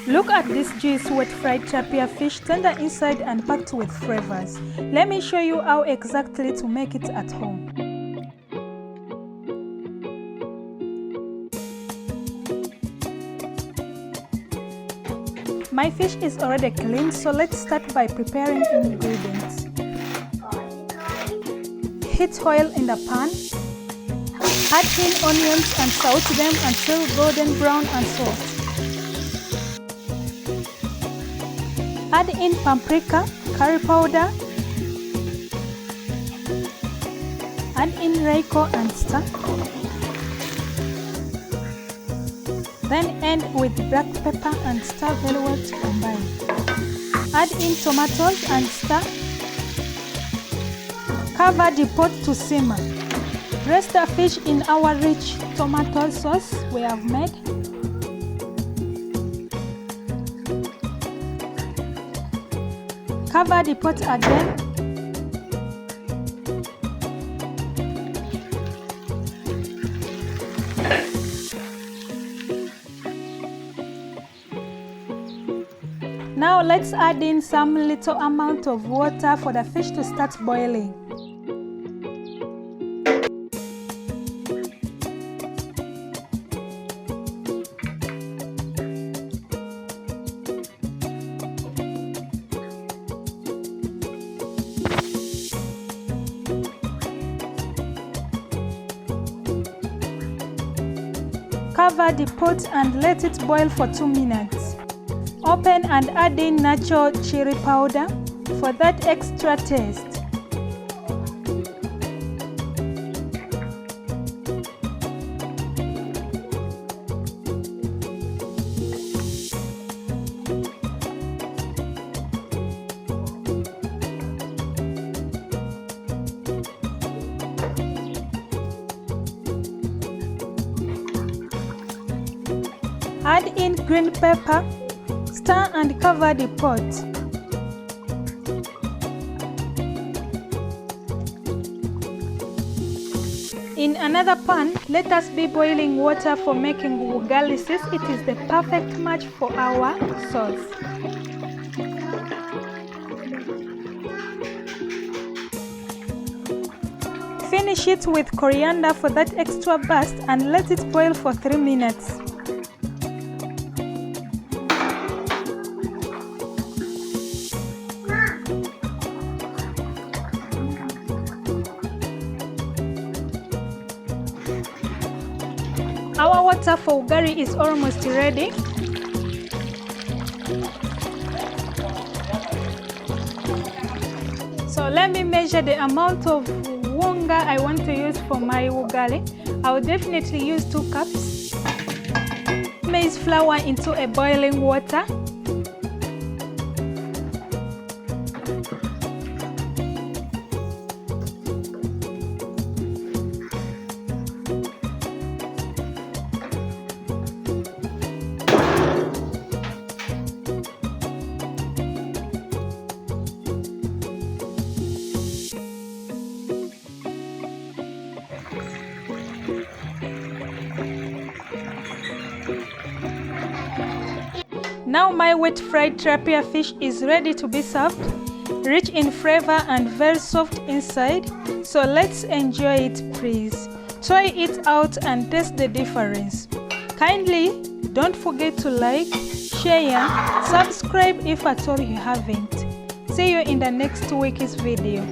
Look at this juice wet fried tilapia fish, tender inside and packed with flavors. Let me show you how exactly to make it at home. My fish is already clean, so let's start by preparing ingredients. Heat oil in the pan. Add in onions and saute them until golden brown and soft. Add in paprika, curry powder. Add in Royco and stir. Then end with black pepper and stir very well to combine. Add in tomatoes and stir. Cover the pot to simmer. Press the fish in our rich tomato sauce we have made. Cover the pot again. Now let's add in some little amount of water for the fish to start boiling. Cover the pot and let it boil for 2 minutes. Open and add in natural chili powder for that extra taste. Add in green pepper, stir and cover the pot. In another pan, let us be boiling water for making ugali since it is the perfect match for our sauce. Finish it with coriander for that extra burst and let it boil for 3 minutes. Our water for ugali is almost ready. So let me measure the amount of wonga I want to use for my ugali. I will definitely use 2 cups. Maize flour into a boiling water. Now my wet fried tilapia fish is ready to be served, rich in flavor and very soft inside. So let's enjoy it, please. Try it out and taste the difference. Kindly don't forget to like, share, subscribe if at all you haven't. See you in the next week's video.